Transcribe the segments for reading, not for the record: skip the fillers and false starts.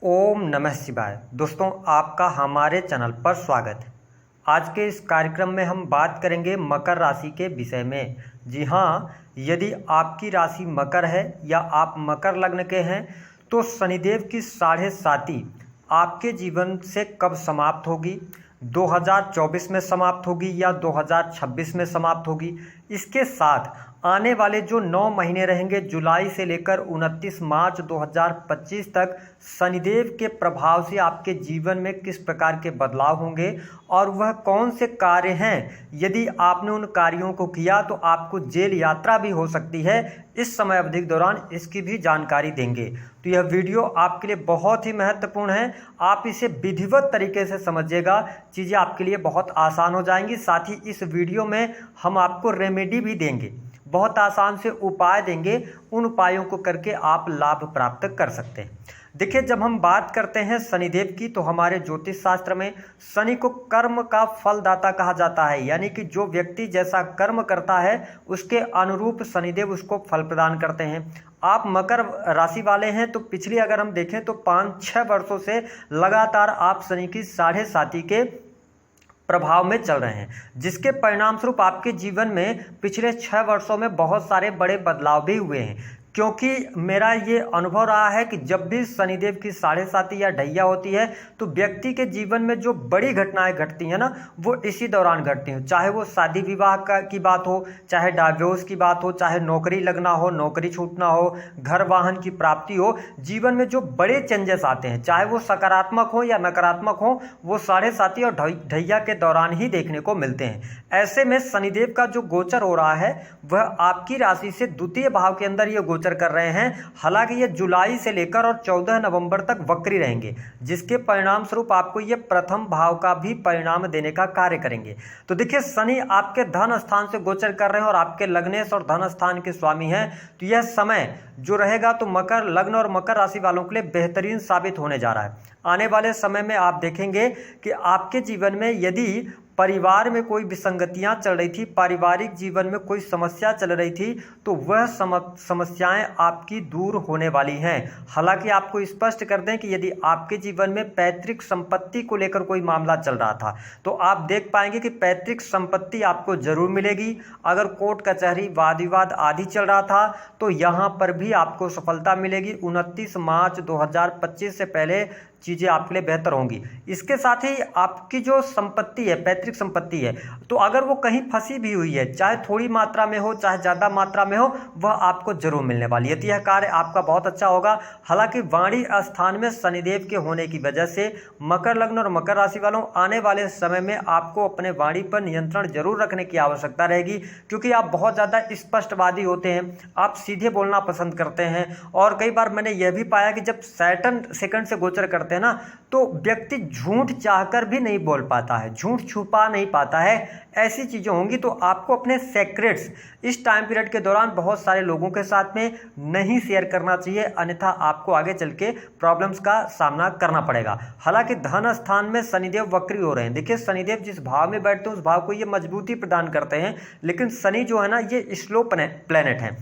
ओम नमः शिवाय। दोस्तों, आपका हमारे चैनल पर स्वागत है। आज के इस कार्यक्रम में हम बात करेंगे मकर राशि के विषय में। जी हाँ, यदि आपकी राशि मकर है या आप मकर लग्न के हैं तो शनिदेव की 7.5 आपके जीवन से कब समाप्त होगी, 2024 में समाप्त होगी या 2026 में समाप्त होगी। इसके साथ आने वाले जो 9 महीने रहेंगे, जुलाई से लेकर 29 मार्च 2025 तक शनिदेव के प्रभाव से आपके जीवन में किस प्रकार के बदलाव होंगे और वह कौन से कार्य हैं, यदि आपने उन कार्यों को किया तो आपको जेल यात्रा भी हो सकती है। इस समय अवधि के दौरान इसकी भी जानकारी देंगे। तो यह वीडियो आपके लिए बहुत ही महत्वपूर्ण है। आप इसे विधिवत तरीके से समझिएगा, चीज़ें आपके लिए बहुत आसान हो जाएंगी। साथ ही इस वीडियो में हम आपको रेमेडी भी देंगे, बहुत आसान से उपाय देंगे। उन उपायों को करके आप लाभ प्राप्त कर सकते हैं। देखिए, जब हम बात करते हैं शनिदेव की तो हमारे ज्योतिष शास्त्र में शनि को कर्म का फलदाता कहा जाता है, यानी कि जो व्यक्ति जैसा कर्म करता है उसके अनुरूप शनिदेव उसको फल प्रदान करते हैं। आप मकर राशि वाले हैं तो पिछली अगर हम देखें तो 5-6 वर्षों से लगातार आप शनि की 7.5 के प्रभाव में चल रहे हैं, जिसके परिणाम स्वरूप आपके जीवन में पिछले 6 वर्षों में बहुत सारे बड़े बदलाव भी हुए हैं। क्योंकि मेरा ये अनुभव रहा है कि जब भी शनिदेव की 7.5 या ढैया होती है तो व्यक्ति के जीवन में जो बड़ी घटनाएं घटती हैं ना, वो इसी दौरान घटती हैं। चाहे वो शादी विवाह की बात हो, चाहे डाइवोर्स की बात हो, चाहे नौकरी लगना हो, नौकरी छूटना हो, घर वाहन की प्राप्ति हो, जीवन में जो बड़े चेंजेस आते हैं, चाहे वो सकारात्मक हो या नकारात्मक हो, वो 7.5 और ढैया के दौरान ही देखने को मिलते हैं। ऐसे में शनिदेव का जो गोचर हो रहा है वह आपकी राशि से द्वितीय भाव के अंदर ये गोचर कर रहे हैं। हालांकि ये जुलाई से लेकर और 14 नवंबर तक वक्री रहेंगे, जिसके परिणाम स्वरूप आपको ये प्रथम भाव का भी परिणाम देने का कार्य करेंगे। तो देखिए, शनि आपके धन स्थान से गोचर कर रहे हैं और आपके लग्नेश और धन स्थान के स्वामी हैं। तो यह समय जो रहेगा तो मकर लग्न और मकर राशि वालों के लिए बेहतरीन साबित होने जा रहा है। आने वाले समय में आप देखेंगे कि आपके जीवन में यदि परिवार में कोई विसंगतियां चल रही थी, पारिवारिक जीवन में कोई समस्या चल रही थी, तो वह समस्याएं आपकी दूर होने वाली हैं। हालांकि आपको स्पष्ट कर दें कि यदि आपके जीवन में पैतृक संपत्ति को लेकर कोई मामला चल रहा था तो आप देख पाएंगे कि पैतृक संपत्ति आपको जरूर मिलेगी। अगर कोर्ट कचहरी वाद विवाद आदि चल रहा था तो यहाँ पर भी आपको सफलता मिलेगी। 29 मार्च 2025 से पहले चीज़ें आपके लिए बेहतर होंगी। इसके साथ ही आपकी जो संपत्ति है, पैतृक संपत्ति है, तो अगर वो कहीं फंसी भी हुई है, चाहे थोड़ी मात्रा में हो चाहे ज़्यादा मात्रा में हो, वह आपको जरूर मिलने वाली है। तो यह कार्य आपका बहुत अच्छा होगा। हालांकि वाणी स्थान में शनिदेव के होने की वजह से मकर लग्न और मकर राशि वालों आने वाले समय में आपको अपने वाणी पर नियंत्रण जरूर रखने की आवश्यकता रहेगी, क्योंकि आप बहुत ज़्यादा स्पष्टवादी होते हैं, आप सीधे बोलना पसंद करते हैं। और कई बार मैंने यह भी पाया कि जब सैटर्न सेकंड से गोचर करते हैं ना, तो व्यक्ति झूठ चाहकर भी नहीं बोल पाता है, झूठ छुपा नहीं पाता है। ऐसी चीजें होंगी तो आपको अपने सीक्रेट्स इस टाइम पीरियड के दौरान बहुत सारे लोगों के साथ में नहीं शेयर करना चाहिए, अन्यथा आपको आगे चल के प्रॉब्लम्स का सामना करना पड़ेगा। हालांकि धन स्थान में शनिदेव वक्री हो रहे हैं। देखिए, शनिदेव जिस भाव में बैठते हैं उस भाव को ये मजबूती प्रदान करते हैं, लेकिन शनि जो है ना, ये स्लो प्लेनेट है।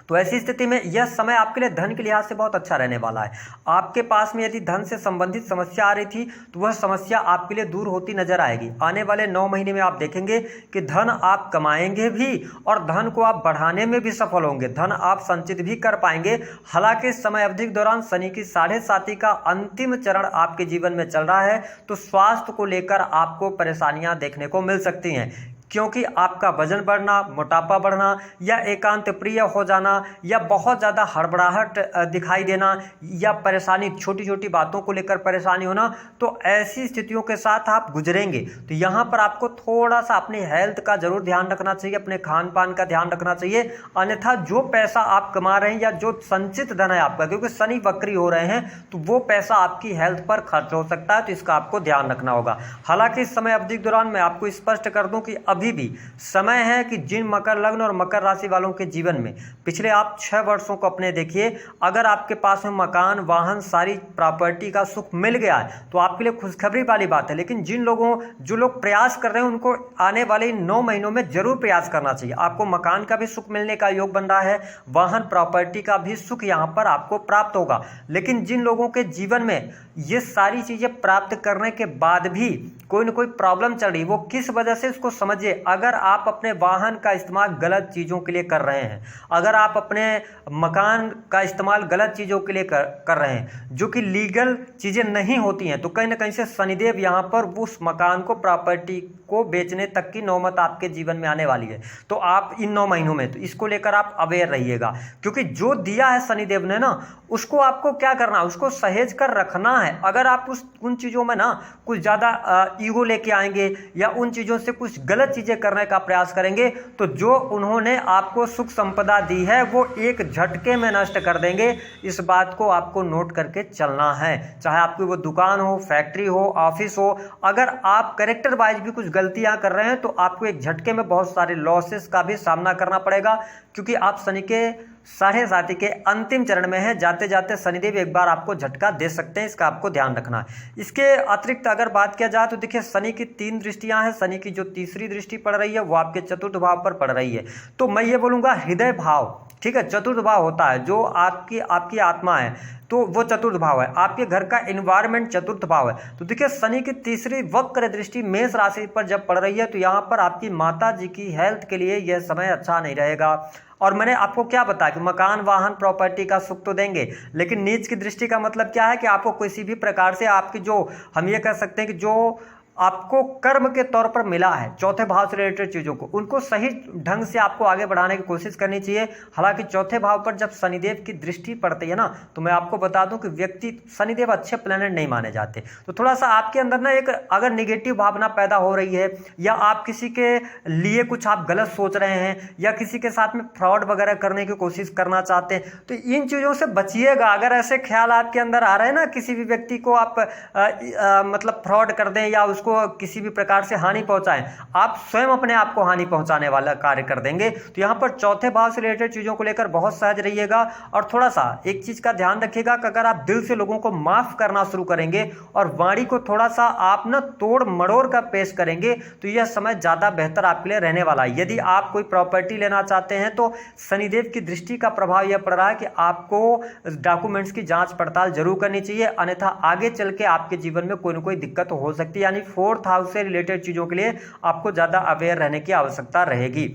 तो ऐसी स्थिति में यह समय आपके लिए धन के लिहाज से बहुत अच्छा रहने वाला है। आपके पास में यदि धन से संबंधित समस्या आ रही थी तो वह समस्या आपके लिए दूर होती नजर आएगी। आने वाले 9 महीने में आप देखेंगे कि धन आप कमाएंगे भी और धन को आप बढ़ाने में भी सफल होंगे, धन आप संचित भी कर पाएंगे। हालांकि इस समय अवधि के दौरान शनि की 7.5 का अंतिम चरण आपके जीवन में चल रहा है, तो स्वास्थ्य को लेकर आपको परेशानियां देखने को मिल सकती हैं, क्योंकि आपका वजन बढ़ना, मोटापा बढ़ना या एकांत प्रिय हो जाना या बहुत ज़्यादा हड़बड़ाहट दिखाई देना या परेशानी, छोटी छोटी बातों को लेकर परेशानी होना, तो ऐसी स्थितियों के साथ आप गुजरेंगे। तो यहाँ पर आपको थोड़ा सा अपनी हेल्थ का जरूर ध्यान रखना चाहिए, अपने खान पान का ध्यान रखना चाहिए। अन्यथा जो पैसा आप कमा रहे हैं या जो संचित धन है आपका, क्योंकि शनि वक्री हो रहे हैं, तो वो पैसा आपकी हेल्थ पर खर्च हो सकता है, तो इसका आपको ध्यान रखना होगा। हालांकि इस समय अवधि के दौरान मैं आपको स्पष्ट कर दूं कि अभी भी समय है कि जिन मकर लग्न और मकर राशि वालों के जीवन में पिछले आप 6 वर्षों को अपने देखिए, अगर आपके पास में मकान, वाहन, सारी प्रॉपर्टी का सुख मिल गया है तो आपके लिए खुशखबरी वाली बात है। लेकिन जो लोग प्रयास कर रहे हैं उनको आने वाले 9 महीनों में जरूर प्रयास करना चाहिए। आपको मकान का भी सुख मिलने का योग बन रहा है, वाहन, प्रॉपर्टी का भी सुख यहाँ पर आपको प्राप्त होगा। लेकिन जिन लोगों के जीवन में ये सारी चीजें प्राप्त करने के बाद भी कोई ना कोई प्रॉब्लम चल रही, वो किस वजह से उसको समझिए। अगर आप अपने वाहन का इस्तेमाल गलत चीज़ों के लिए कर रहे हैं, अगर आप अपने मकान का इस्तेमाल गलत चीज़ों के लिए कर रहे हैं जो कि लीगल चीज़ें नहीं होती हैं, तो कहीं ना कहीं से शनिदेव यहाँ पर उस मकान को, प्रॉपर्टी को बेचने तक की नौबत आपके जीवन में आने वाली है। तो आप इन 9 महीनों में तो इसको लेकर आप अवेयर रहिएगा, क्योंकि जो दिया है शनिदेव ने ना, उसको आपको क्या करना है, उसको सहेज कर रखना है। अगर आप उन चीज़ों में ना कुछ ज़्यादा ईगो लेके आएंगे या उन चीज़ों से कुछ गलत चीज़ें करने का प्रयास करेंगे तो जो उन्होंने आपको सुख संपदा दी है वो एक झटके में नष्ट कर देंगे। इस बात को आपको नोट करके चलना है। चाहे आपकी वो दुकान हो, फैक्ट्री हो, ऑफिस हो, अगर आप कैरेक्टर वाइज भी कुछ गलतियां कर रहे हैं तो आपको एक झटके में बहुत सारे लॉसेस का भी सामना करना पड़ेगा, क्योंकि आप शनि के 7.5 के अंतिम चरण में है। जाते जाते शनिदेव एक बार आपको झटका दे सकते हैं, इसका आपको ध्यान रखना है। इसके अतिरिक्त अगर बात किया जाए तो देखिए, शनि की 3 दृष्टियां हैं। शनि की जो तीसरी दृष्टि पड़ रही है वो आपके चतुर्थ भाव पर पड़ रही है। तो मैं ये बोलूँगा हृदय भाव, ठीक है, चतुर्थ भाव होता है जो आपकी आत्मा है, तो वो चतुर्थ भाव है। आपके घर का एनवायरनमेंट चतुर्थ भाव है। तो देखिए, शनि की तीसरी वक्र दृष्टि मेष राशि पर जब पड़ रही है तो यहाँ पर आपकी माता जी की हेल्थ के लिए यह समय अच्छा नहीं रहेगा। और मैंने आपको क्या बताया कि मकान, वाहन, प्रॉपर्टी का सुख तो देंगे, लेकिन नीच की दृष्टि का मतलब क्या है कि आपको किसी भी प्रकार से आपकी जो हम ये कह सकते हैं कि जो आपको कर्म के तौर पर मिला है, चौथे भाव से रिलेटेड चीज़ों को, उनको सही ढंग से आपको आगे बढ़ाने की कोशिश करनी चाहिए। हालांकि चौथे भाव पर जब शनिदेव की दृष्टि पड़ती है ना, तो मैं आपको बता दूं कि व्यक्ति, शनिदेव अच्छे प्लैनेट नहीं माने जाते। तो थोड़ा सा आपके अंदर ना एक अगर निगेटिव भावना पैदा हो रही है, या आप किसी के लिए कुछ आप गलत सोच रहे हैं, या किसी के साथ में फ्रॉड वगैरह करने की कोशिश करना चाहते हैं, तो इन चीज़ों से बचिएगा। अगर ऐसे ख्याल आपके अंदर आ रहे हैं ना, किसी भी व्यक्ति को आप मतलब फ्रॉड कर दें या को किसी भी प्रकार से हानि पहुंचाएं, आप स्वयं अपने आप को हानि पहुंचाने वाला कार्य कर देंगे। तो यहां पर चौथे भाव से रिलेटेड चीजों को लेकर बहुत सहज रहिएगा। और थोड़ा सा एक चीज का ध्यान रखिएगा कि अगर आप दिल से लोगों को माफ करना शुरू करेंगे और वाणी को थोड़ा सा आप ना तोड़ मड़ोड़ कर पेश करेंगे तो यह समय ज्यादा बेहतर आपके लिए रहने वाला है। यदि आप कोई प्रॉपर्टी लेना चाहते हैं तो शनिदेव की दृष्टि का प्रभाव यह पड़ रहा है कि आपको डॉक्यूमेंट्स की जांच पड़ताल जरूर करनी चाहिए, अन्यथा आगे चल के आपके जीवन में कोई ना कोई दिक्कत हो सकती है। यानी 4th हाउस से रिलेटेड चीजों के लिए आपको ज्यादा अवेयर रहने की आवश्यकता रहेगी।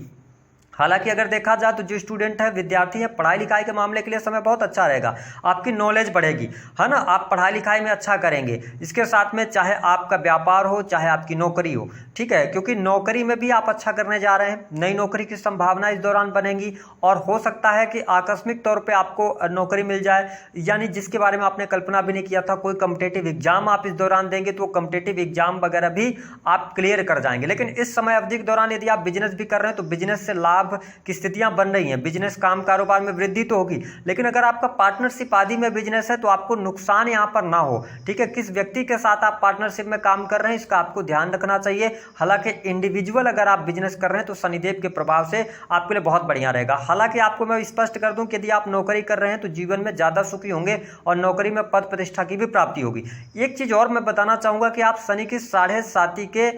हालांकि अगर देखा जाए तो जो स्टूडेंट है, विद्यार्थी है, पढ़ाई लिखाई के मामले के लिए समय बहुत अच्छा रहेगा। आपकी नॉलेज बढ़ेगी, है ना, आप पढ़ाई लिखाई में अच्छा करेंगे। इसके साथ में चाहे आपका व्यापार हो, चाहे आपकी नौकरी हो, ठीक है, क्योंकि नौकरी में भी आप अच्छा करने जा रहे हैं। नई नौकरी की संभावना इस दौरान बनेगी और हो सकता है कि आकस्मिक तौर पर आपको नौकरी मिल जाए, यानी जिसके बारे में आपने कल्पना भी नहीं किया था। कोई कॉम्पिटेटिव एग्जाम आप इस दौरान देंगे तो कॉम्पिटेटिव एग्जाम वगैरह भी आप क्लियर कर जाएंगे। लेकिन इस समय अवधि के दौरान यदि आप बिजनेस भी कर रहे हैं तो बिजनेस से लाभ की स्थितियां बन रही हैं। बिजनेस, काम कारोबार में वृद्धि तो होगी, लेकिन अगर आपका पार्टनरशिप आदि में बिजनेस है तो आपको नुकसान यहां पर ना हो। ठीक है, किस व्यक्ति के साथ आप पार्टनरशिप में काम कर रहे हैं इसका आपको ध्यान रखना चाहिए। हालांकि इंडिविजुअल अगर आप बिजनेस कर रहे हैं तो शनिदेव के प्रभाव से आपके लिए बहुत बढ़िया रहेगा। हालांकि आपको मैं स्पष्ट कर दूं कि यदि आप नौकरी कर रहे हैं तो जीवन में ज्यादा सुखी होंगे और नौकरी में पद प्रतिष्ठा की भी प्राप्ति होगी। एक चीज और मैं बताना चाहूंगा कि आप शनि की 7.5 के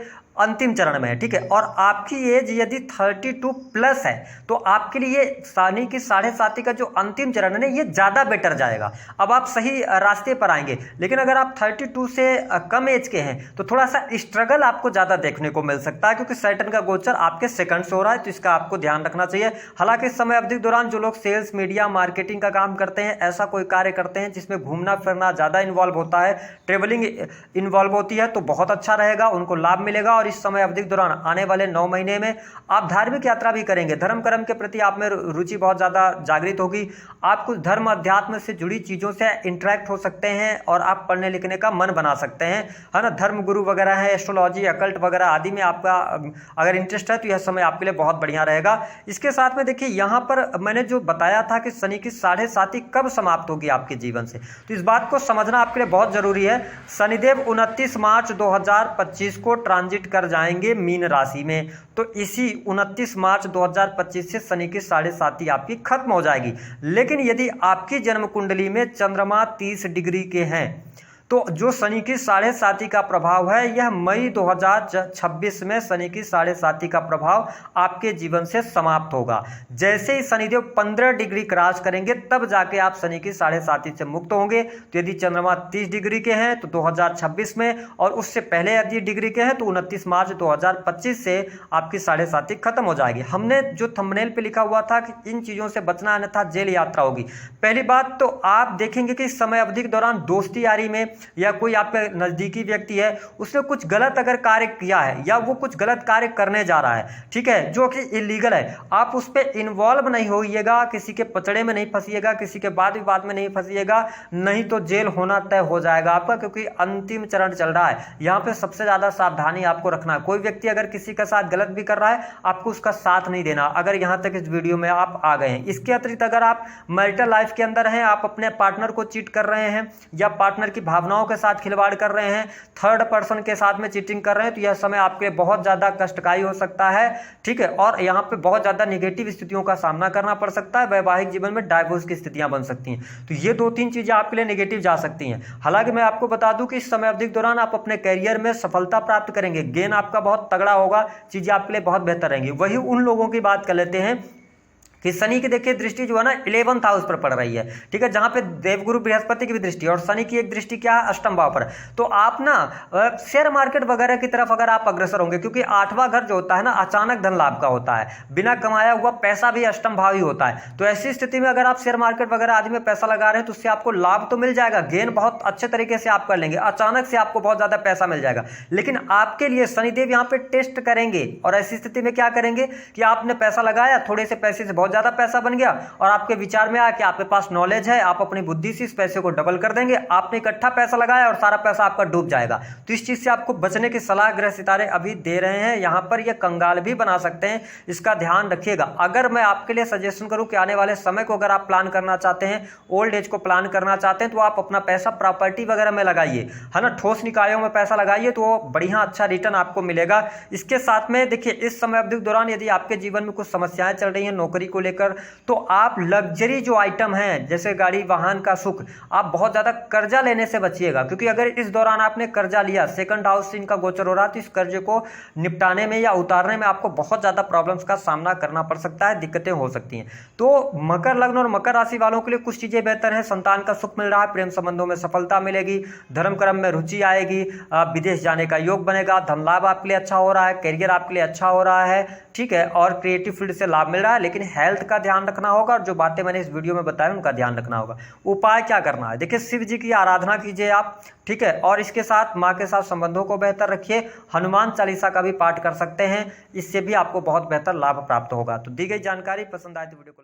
अंतिम चरण में है, ठीक है, और आपकी एज यदि 32+ है तो आपके लिए शनि की 7.5 का जो अंतिम चरण है ना, ये ज़्यादा बेटर जाएगा। अब आप सही रास्ते पर आएंगे। लेकिन अगर आप 32 से कम एज के हैं तो थोड़ा सा स्ट्रगल आपको ज़्यादा देखने को मिल सकता है, क्योंकि सैटर्न का गोचर आपके सेकंड से हो रहा है, तो इसका आपको ध्यान रखना चाहिए। हालांकि इस समय अवधि के दौरान जो लोग सेल्स, मीडिया, मार्केटिंग का काम करते हैं, ऐसा कोई कार्य करते हैं जिसमें घूमना फिरना ज़्यादा इन्वॉल्व होता है, ट्रेवलिंग इन्वॉल्व होती है, तो बहुत अच्छा रहेगा, उनको लाभ मिलेगा। और इस समय अवधि के दौरान आने वाले 9 महीने में आप धार्मिक यात्रा भी करेंगे। धर्म कर्म के प्रति आप में रुचि बहुत ज्यादा जागृत होगी। आप कुछ धर्म अध्यात्म से जुड़ी चीजों से इंटरेक्ट हो सकते हैं और आप पढ़ने लिखने का मन बना सकते हैं, है ना। धर्म गुरु वगैरह है, एस्ट्रोलॉजी, अकल्ट वगैरह आदि में आपका अगर इंटरेस्ट है तो यह समय आपके लिए बहुत बढ़िया रहेगा। इसके साथ में देखिए, यहां पर मैंने जो बताया था कि शनि की 7.5 कब समाप्त होगी आपके जीवन से, तो इस बात को समझना आपके लिए बहुत जरूरी है। शनिदेव 29 मार्च 2025 को ट्रांजिट कर जाएंगे मीन राशि में। तो इसी 29 मार्च 2025 से शनि की 7.5 आपकी खत्म हो जाएगी। लेकिन यदि आपकी जन्म कुंडली में चंद्रमा 30 डिग्री के हैं तो जो शनि की 7.5 का प्रभाव है यह मई 2026 में शनि की 7.5 का प्रभाव आपके जीवन से समाप्त होगा। जैसे ही शनिदेव 15 डिग्री क्रॉस करेंगे तब जाके आप शनि की 7.5 से मुक्त होंगे। तो यदि चंद्रमा 30 डिग्री के हैं तो 2026 में, और उससे पहले यदि डिग्री के हैं तो 29 मार्च 2025 से आपकी 7.5 खत्म हो जाएगी। हमने जो थंबनेल पे लिखा हुआ था कि इन चीज़ों से बचना अन्यथा जेल यात्रा होगी। पहली बात तो आप देखेंगे कि इस समय अवधि के दौरान दोस्ती यारी में या कोई आपके नजदीकी व्यक्ति है उसने कुछ गलत अगर कार्य किया है या वो कुछ गलत कार्य करने जा रहा है, ठीक है, जो कि इलीगल है, आप उस पर इन्वॉल्व नहीं होइएगा, किसी के पचड़े में नहीं फंसिएगा, किसी के वाद विवाद में नहीं फंसिएगा, नहीं तो जेल होना तय हो जाएगा आपका, क्योंकि अंतिम चरण चल रहा है। यहाँ पे सबसे ज्यादा सावधानी आपको रखना है। कोई व्यक्ति अगर किसी के साथ गलत भी कर रहा है आपको उसका साथ नहीं देना, अगर यहाँ तक इस वीडियो में आप आ गए हैं। इसके अतिरिक्त अगर आप मैरिटल लाइफ के अंदर हैं, आप अपने पार्टनर को चीट कर रहे हैं या पार्टनर की भावनाओं के साथ खिलवाड़ कर रहे हैं, थर्ड पर्सन के साथ में चीटिंग कर रहे हैं, तो यह समय आपके बहुत ज्यादा कष्टकारी हो सकता है, ठीक है, और यहाँ पे बहुत ज्यादा नेगेटिव स्थितियों का सामना करना पड़ सकता है। वैवाहिक जीवन में डाइवोर्स की स्थितियां बन सकती हैं। तो ये 2-3 चीजें आपके लिए नेगेटिव जा सकती हैं। हालांकि मैं आपको बता दूं कि इस समय अवधि के दौरान आप अपने कैरियर में सफलता प्राप्त करेंगे, गेन आपका बहुत तगड़ा होगा, चीजें आपके लिए बहुत बेहतर रहेंगी। वही उन लोगों की बात कर लेते हैं कि शनि की देखिए दृष्टि जो है ना 11th हाउस पर पड़ रही है, ठीक है, जहां पे देवगुरु बृहस्पति की भी दृष्टि और शनि की एक दृष्टि क्या है, अष्टम भाव पर। तो आप ना शेयर मार्केट वगैरह की तरफ अगर आप अग्रसर होंगे, क्योंकि 8वां घर जो होता है ना अचानक धन लाभ का होता है, बिना कमाया हुआ पैसा भी अष्टम भाव ही होता है। तो ऐसी स्थिति में अगर आप शेयर मार्केट वगैरह आदि में पैसा लगा रहे हैं तो उससे आपको लाभ तो मिल जाएगा, गेन बहुत अच्छे तरीके से आप कर लेंगे, अचानक से आपको बहुत ज्यादा पैसा मिल जाएगा। लेकिन आपके लिए शनिदेव यहाँ पे टेस्ट करेंगे, और ऐसी स्थिति में क्या करेंगे कि आपने पैसा लगाया, थोड़े से पैसे से बहुत ज्यादा पैसा बन गया और आपके विचार में आया कि आपके पास नॉलेज है, आप अपनी बुद्धि से इस पैसे को डबल कर देंगे, आपने इकट्ठा पैसा लगाया और सारा पैसा आपका डूब जाएगा। तो इस चीज से आपको बचने की सलाह ग्रह सितारे अभी दे रहे हैं। यहां पर ये कंगाल भी बना सकते हैं, इसका ध्यान रखिएगा। अगर मैं आपके लिए सजेशन करूं कि आने वाले समय को अगर आप प्लान करना चाहते हैं, ओल्ड एज को प्लान करना चाहते हैं, तो आप अपना पैसा प्रॉपर्टी वगैरह में लगाइए, है ना, ठोस निकायों में पैसा लगाइए, तो बढ़िया अच्छा रिटर्न आपको मिलेगा। इसके साथ में देखिए इस समय अवधि के दौरान यदि आपके जीवन में कुछ समस्याएं चल रही हैं नौकरी को लेकर, तो आप लग्जरी जो आइटम हैं जैसे गाड़ी वाहन का सुख, आप बहुत ज्यादा कर्जा लेने से बचिएगा, क्योंकि अगर इस दौरान आपने कर्जा लिया, सेकंड हाउस से इनका गोचर हो रहा है, तो इस कर्जे को निपटाने में या उतारने में आपको बहुत ज्यादा प्रॉब्लम्स का सामना करना पड़ सकता है, दिक्कतें हो सकती हैं। तो मकर लग्न और मकर राशि वालों के लिए कुछ चीजें बेहतर हैं, संतान का सुख मिल रहा है, प्रेम संबंधों में सफलता मिलेगी, धर्म कर्म में रुचि आएगी, विदेश जाने का योग बनेगा, धन लाभ आपके लिए अच्छा हो रहा है, करियर आपके लिए अच्छा हो रहा है, ठीक है, और क्रिएटिव फील्ड से लाभ मिल रहा है। लेकिन हेल्थ का ध्यान रखना होगा, और जो बातें मैंने इस वीडियो में बताया उनका ध्यान रखना होगा। उपाय क्या करना है, देखिए शिव जी की आराधना कीजिए आप, ठीक है, और इसके साथ माँ के साथ संबंधों को बेहतर रखिए, हनुमान चालीसा का भी पाठ कर सकते हैं, इससे भी आपको बहुत बेहतर लाभ प्राप्त होगा। तो दी गई जानकारी पसंद आए तो वीडियो को